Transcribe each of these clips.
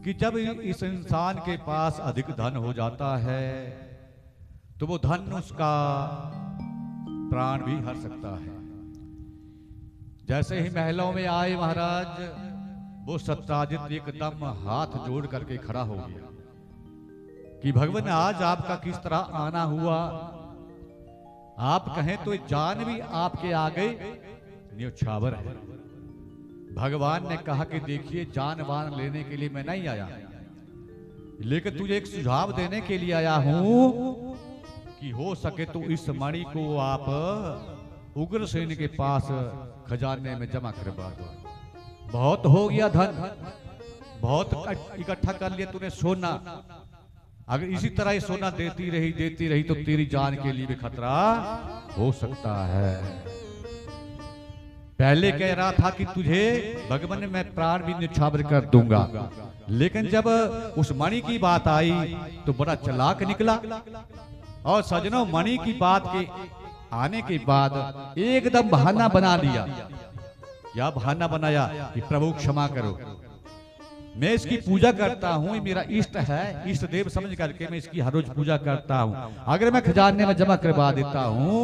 कि जब इस इंसान के पास अधिक धन हो जाता है तो वो धन उसका प्राण भी हर सकता है। जैसे ही महलों में आए महाराज, वो सत्याजित एकदम हाथ जोड़ करके खड़ा हो गया कि भगवान आज आपका किस तरह आना हुआ। आप कहें तो जान भी आपके आगे न्योछावर है। भगवान ने कहा कि देखिए, जान वान लेने के लिए मैं नहीं आया, लेकिन तुझे एक सुझाव देने के लिए आया हूं कि हो सके तो इस मणि को आप उग्रसेन के पास खजाने में जमा करवा दो। बहुत हो गया धन, बहुत इकट्ठा कर लिया तूने सोना। अगर इसी तरह ये सोना देती रही तो तेरी जान के लिए भी खतरा हो सकता है। पहले कह रहा था कि तुझे भगवान मैं प्राण भी न्यौछावर कर दूंगा, लेकिन जब उस मणि की बात आई तो बड़ा चालाक निकला। और सजनों, मणि की बात के आने के बाद एकदम बहाना बना लिया। क्या बहाना बनाया कि प्रभु क्षमा करो, मैं इसकी पूजा करता हूँ, ये मेरा इष्ट है, इष्ट देव समझ करके मैं इसकी हर रोज पूजा करता हूँ। अगर मैं खजाने में जमा करवा देता हूँ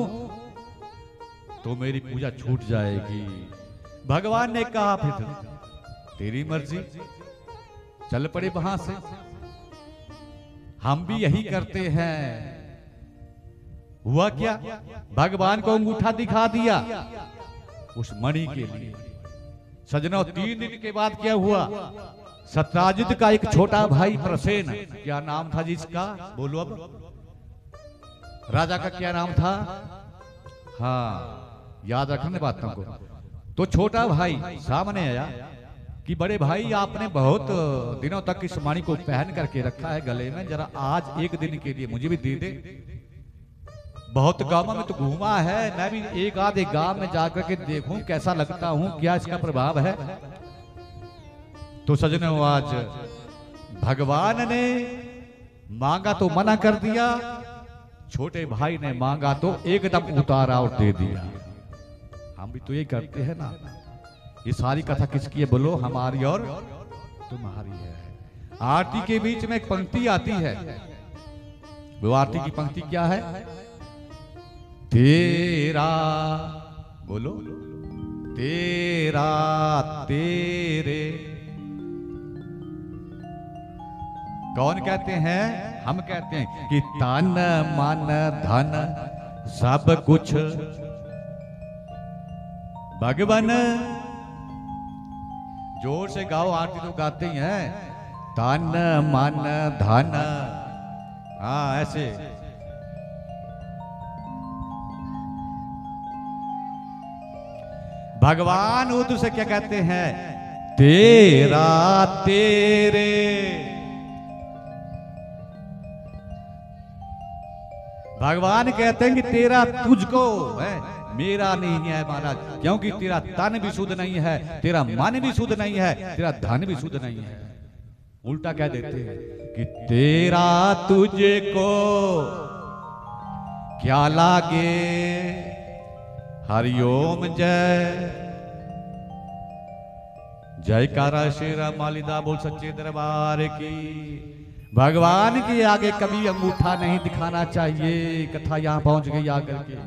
तो मेरी पूजा छूट जाएगी। भगवान ने कहा फिर तेरी मर्जी, चल पड़े वहां से। हम भी यही करते हैं। हुआ क्या, भगवान को अंगूठा दिखा दिया उस मणि के लिए। सजनों, 3 दिन के बाद क्या हुआ, सत्याजित का एक छोटा भाई प्रसेन, क्या नाम था जिसका, बोलो अब, राजा का क्या नाम था, हाँ याद रखने बातों को। तो छोटा भाई सामने आया कि बड़े भाई आपने बहुत दिनों तक इस मणि को पहन करके रखा है गले में, जरा आज एक दिन के लिए मुझे भी दे दे। बहुत गांवों में तो घूमा है, मैं भी एक आधे गांव में जाकर के देखूं कैसा लगता हूं, क्या इसका प्रभाव है। तो सजनों, आज भगवान ने मांगा तो मना कर दिया, छोटे भाई ने मांगा तो एकदम उतारा और दे दिया। हम भी तो ये करते हैं ना। ये सारी कथा किसकी है बोलो, हमारी और तुम्हारी है। आरती के बीच में एक पंक्ति आती है, वो आरती की पंक्ति क्या है, तेरा, बोलो, तेरा तेरे। कौन कहते हैं, हम कहते हैं कि तन मन धन सब कुछ भगवान। जोर से गाओ, आरती तो गाते ही हैं, तन मन धन, हाँ ऐसे। भगवान उधर से क्या कहते हैं, तेरा तेरे। भगवान कहते हैं कि तेरा तुझको है, मेरा नहीं है महाराज, क्योंकि तेरा तन भी शुद्ध नहीं है, तेरा मन भी शुद्ध नहीं है, तेरा धन भी शुद्ध नहीं है। उल्टा कह देते हैं कि तेरा तुझको क्या लागे, हरिओम जय जयकारा श्री राम मालिदा बोल सच्चे दरबार की। भगवान के आगे कभी अंगूठा नहीं दिखाना चाहिए। कथा यहां पहुंच गई आकर के,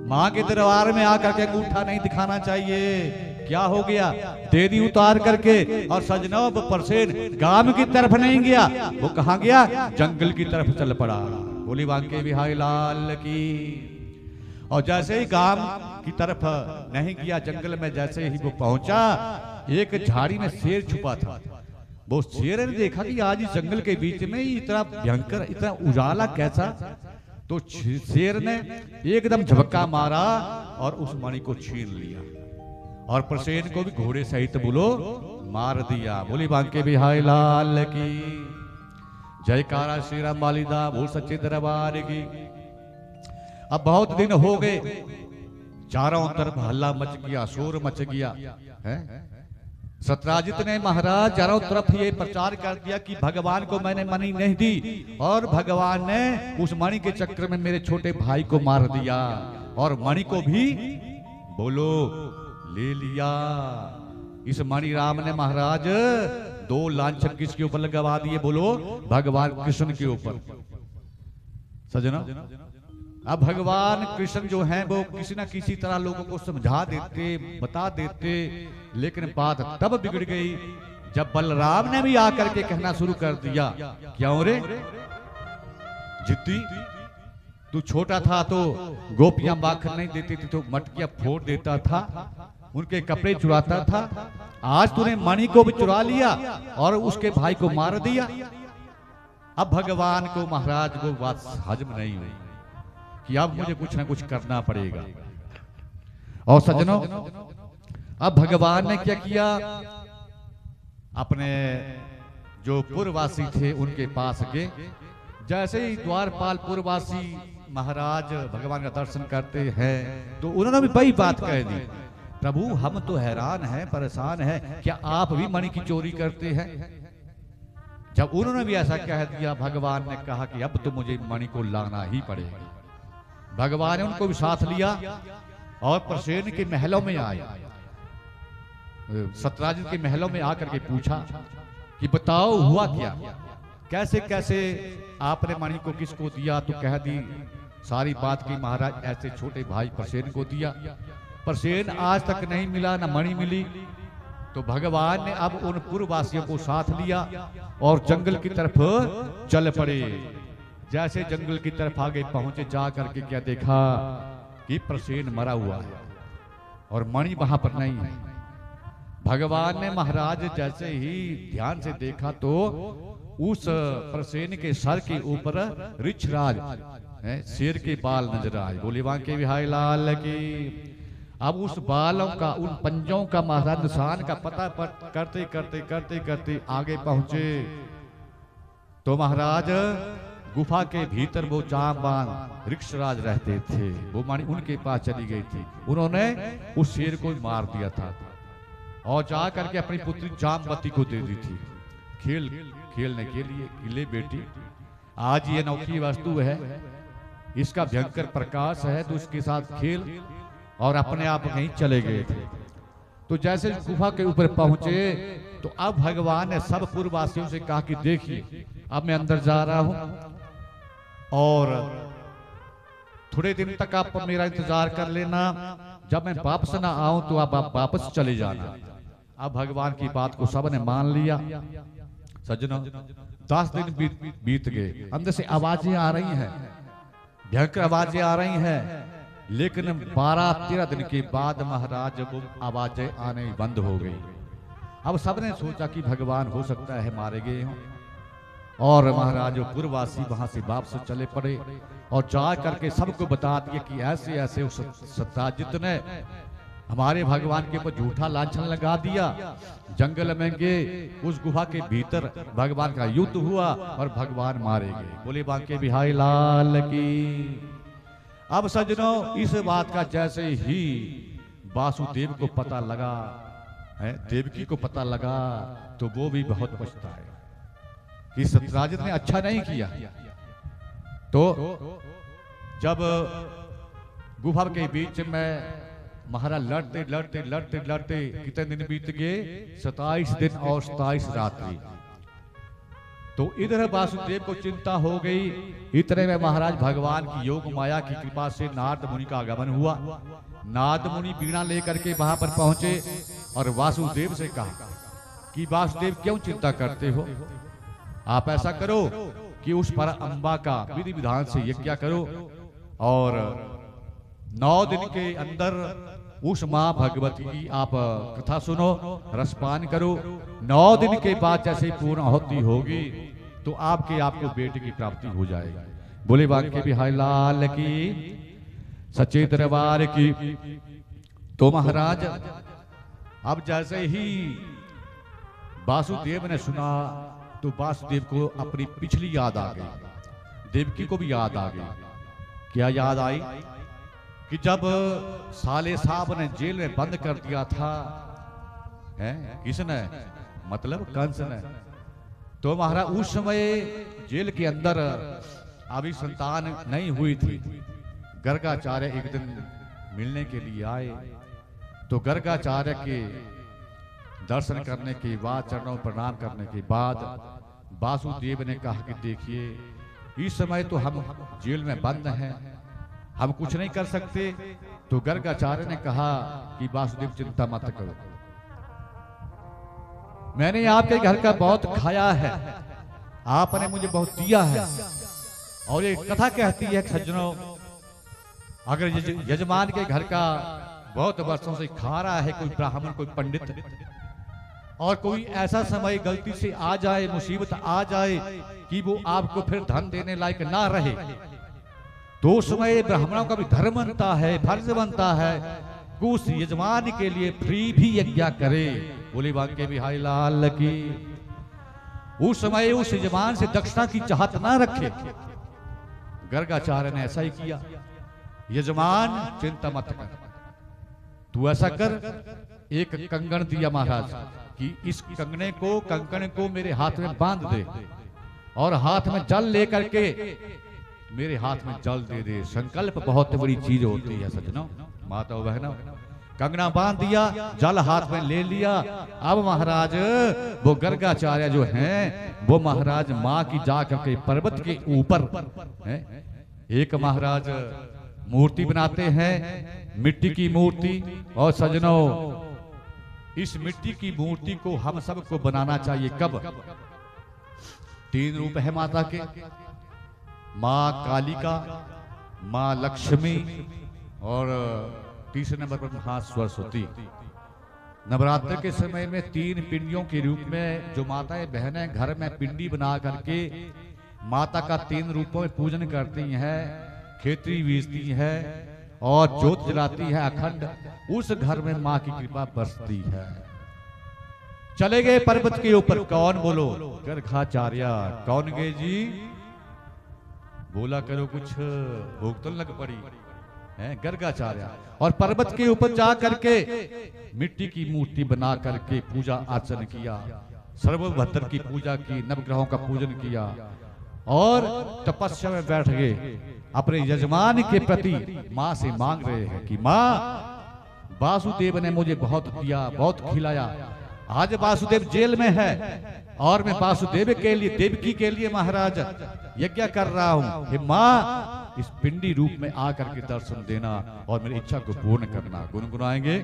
मां के दरबार में आकर के अंगूठा नहीं दिखाना चाहिए। क्या हो गया, दे दी उतार करके। और सजनों, परसेन गांव की तरफ नहीं गया, वो कहां गया, जंगल की तरफ चल पड़ा। बोली बांके बिहारी लाल की। और जैसे ही गांव की तरफ नहीं गया, जंगल में जैसे ही वो पहुंचा, एक झाड़ी में शेर छुपा था। वो शेर ने देखा कि आज इस जंगल के बीच में इतना भयंकर, इतना उजाला कैसा। तो शेर ने एकदम झपक्का मारा और उस मणि को छीन लिया और प्रसेन को भी घोड़े सहित बोलो मार दिया। बोली बांके बिहारी लाल की जयकारा श्री राम मालिदा बोल सच्चे दरबार की। अब बहुत दिन हो गए, चारों तरफ हल्ला मच गया, शोर मच गया है। सत्याजित ने महाराज चारों तरफ ये प्रचार कर दिया कि भगवान को मैंने मणि नहीं दी, और भगवान ने उस मणि के चक्कर में मेरे छोटे भाई को मार दिया और मणि को भी बोलो ले लिया। इस मणि राम ने महाराज दो लांछन किसके ऊपर लगवा दिए? बोलो, भगवान कृष्ण के ऊपर। सजना, अब भगवान कृष्ण जो हैं वो किसी न किसी तरह लोगों को समझा देते, बता देते, लेकिन बात तब बिगड़ गई जब बलराम ने भी आकर के कहना शुरू कर दिया, क्यों रे जिद्दी, तू छोटा था तो गोपियां माखन नहीं देती थी तो मटकियां फोड़ देता था, उनके कपड़े चुराता था, आज तूने मणि को भी चुरा लिया और उसके भाई को मार दिया। अब भगवान को, महाराज को बात हजम नहीं हुई कि अब मुझे कुछ ना कुछ करना पड़ेगा। और सज्जनों, अब भगवान ने क्या किया, अपने जो पुरवासी थे उनके पास गए। जैसे ही द्वारपाल पुरवासी महाराज भगवान का दर्शन करते हैं तो उन्होंने भी वही बात कह दी, प्रभु हम तो हैरान हैं, परेशान हैं, क्या आप भी मणि की चोरी करते हैं? जब उन्होंने भी ऐसा कह दिया, भगवान ने कहा कि अब तो मुझे मणि को लाना ही पड़ेगा। भगवान ने उनको भी साथ लिया और प्रसेन के महलों में आए, सत्यराजित के महलों में आकर के पूछा कि बताओ हुआ क्या, कैसे कैसे आपने मणि को किसको दिया? तो कह दी सारी बात की, महाराज ऐसे छोटे भाई प्रसेन को दिया, प्रसेन आज तक नहीं मिला, न मणि मिली। तो भगवान ने अब उन पुरवासियों को साथ लिया और जंगल की तरफ चल पड़े। जैसे जंगल की तरफ आगे पहुंचे, जा करके क्या देखा कि प्रसेन मरा हुआ है और मणि वहां पर नहीं है। भगवान ने महाराज जैसे ही ध्यान से देखा तो उस प्रसेन के सर के ऊपर ऋक्षराज शेर के बाल नजर आए। बोले बांके बिहारी लाल की। अब उस बालों का, उन पंजों का महाराज निशान का पता करते करते करते करते आगे पहुंचे तो महाराज गुफा के भीतर वो जामबान ऋक्षराज रहते थे, वो मानी उनके पास चली गई थी। उन्होंने उस शेर को मार दिया था और जा करके अपनी पुत्री जामवती को दे दी थी खेलने के लिए कि ले बेटी, आज ये अनोखी वस्तु है, इसका भयंकर प्रकाश है, तो इसके साथ खेल। और अपने आप कहीं चले गए थे। तो जैसे गुफा के ऊपर पहुंचे तो अब भगवान ने सब पुरवासियों से कहा कि देखिए अब मैं अंदर जा रहा हूं और थोड़े दिन तक आप मेरा इंतजार कर लेना, जब मैं वापस ना आऊं तो आप वापस चले जाना। अब भगवान की बात को सबने मान लिया। सज्जनों, 10 दिन बीत गए, अंदर से आवाजें आ रही हैं, भयंकर आवाजें आ रही हैं, लेकिन 12-13 दिन के बाद महाराज वो आवाजें आने बंद हो गई। अब सबने सोचा कि भगवान हो सकता है मारे गए हों, और महाराज पुरवासी वहां से वापस चले पड़े और जा करके सबको बता दिया कि ऐसे ऐसे उस सत्यजित ने हमारे भगवान के ऊपर झूठा लांछन लगा दिया। जंगल में गए, उस गुफा के भीतर भगवान का युद्ध हुआ और भगवान मारे गए। बोले बांके बिहारी लाल की। अब सज्जनों, इस बात का जैसे ही वासुदेव को पता लगा, देवकी को पता लगा, तो वो भी बहुत पछताए कि सत्यराजित ने अच्छा नहीं किया। तो जब गुफा के बीच में महाराज लड़ते लड़ते लड़ते लड़ते कितने दिन बीत गए, 27 दिन और 27 रात्रि। तो इधर वासुदेव को चिंता हो गई। इतने में महाराज भगवान की योग माया की कृपा से नारद मुनि का आगमन हुआ। नारद मुनि बीणा लेकर के वहां पर पहुंचे और वासुदेव से कहा कि वासुदेव क्यों चिंता करते हो, आप ऐसा करो कि उस पर अम्बा का विधि विधान से यज्ञ करो और 9 दिन के अंदर उस माँ भगवती की आप कथा सुनो, रसपान करो। 9 दिन के बाद जैसे पूर्ण आहुति होगी तो आपको बेटे की प्राप्ति हो जाएगी। बोले बांके बिहारी लाल की, सच्चे दरबार की। तो महाराज अब जैसे ही वासुदेव ने सुना तो वासुदेव को अपनी पिछली याद आ गई, देवकी को भी याद आ गई। क्या याद आई कि जब साले साहब ने जेल में बंद कर दिया था, किसने, मतलब कंस ने। तो महाराज उस समय जेल के अंदर अभी संतान नहीं हुई थी। गर्गाचार्य एक दिन मिलने के लिए आए तो गर्गाचार्य के दर्शन करने के बाद, चरणों प्रणाम करने के बाद वासुदेव ने कहा कि देखिए इस समय तो हम जेल में बंद हैं, हम कुछ नहीं कर सकते। तो गर्गाचार्य ने कहा कि वासुदेव चिंता मत करो, मैंने आपके घर का बहुत खाया है, आपने मुझे बहुत दिया है। और ये कथा कहती है सज्जनों, अगर यजमान के घर का बहुत वर्षों से खा रहा है कोई ब्राह्मण, कोई पंडित, और कोई ऐसा समय गलती से आ जाए, मुसीबत आ जाए कि वो आपको फिर धन देने लायक ना रहे, तो उस समय ब्राह्मणों का भी धर्म बनता है, फर्ज बनता है कि उस यजमान के लिए फ्री भी यज्ञ करे। बोले बांके बिहारी लाल की। उस समय उस यजमान से दक्षिणा की चाहत ना रखे। गर्गाचार्य ने ऐसा ही किया। यजमान चिंता मत कर, तू ऐसा कर, एक कंगन दिया महाराज कि इस कंकण को मेरे हाथ में बांध दे और हाथ में जल लेकर के मेरे हाथ में जल दे दे। संकल्प बहुत बड़ी चीज होती है सज्जनों, माता बहनों। कंगना बांध दिया, जल हाथ में ले लिया। अब महाराज वो गर्गाचार्य जो हैं वो महाराज माँ की जा करके पर्वत के ऊपर एक महाराज मूर्ति बनाते हैं, मिट्टी की मूर्ति। और सज्जनों इस मिट्टी की मूर्ति को हम सबको बनाना चाहिए। कब? 3 रूप है माता के, माँ कालिका, माँ लक्ष्मी और तीसरे नंबर पर माँ सरस्वती। नवरात्र के समय में 3 पिंडियों के रूप में जो माताएं बहनें घर में पिंडी बना करके माता का 3 रूपों में पूजन करती हैं, खेती बीजती है और ज्योत जलाती है अखंड, उस घर में माँ की कृपा बरसती है। चले गए पर्वत के ऊपर, कौन बोलो? गर्गाचार्य। कौन गए जी? बोला करो कुछ, भूख तो लग पड़ी है। गर्गाचार्य और पर्वत के ऊपर जा करके मिट्टी की मूर्ति बना करके पूजा अर्चन किया, सर्वभद्र की पूजा की, नवग्रहों का पूजन किया और तपस्या में बैठ गए। अपने यजमान के प्रति माँ से मांग रहे हैं कि माँ वासुदेव ने मुझे बहुत दिया, बहुत खिलाया, आज वासुदेव जेल में है और मैं वासुदेव के लिए, देवकी के लिए महाराज यज्ञ कर रहा हूँ। हे माँ इस पिंडी रूप में आकर के दर्शन देना और मेरी इच्छा को पूर्ण करना। गुनगुनाएंगे।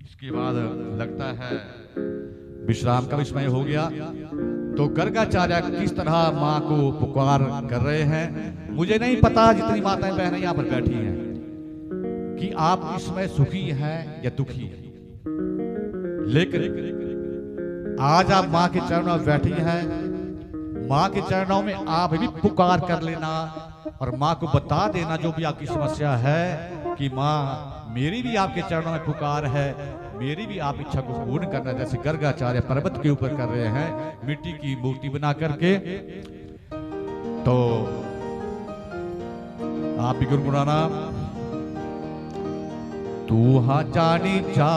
इसके बाद लगता है विश्राम का समय हो गया। तो गर्गाचार्य किस तरह माँ को पुकार कर रहे हैं मुझे नहीं पता, जितनी माताएं बहनें यहाँ पर बैठी हैं, कि आप इसमें सुखी हैं या दुखी हैं, लेकिन आज आप माँ के चरणों में बैठी हैं। माँ के चरणों में आप भी पुकार कर लेना और माँ को बता देना जो भी आपकी समस्या है कि माँ मेरी भी आपके चरणों में पुकार है, मेरी भी आप इच्छा को पूर्ण करना। जैसे गर्गाचार्य पर्वत के ऊपर कर रहे हैं मिट्टी की मूर्ति बना करके, तो आप भी गुनगुनाना। तू हाँ जानी जा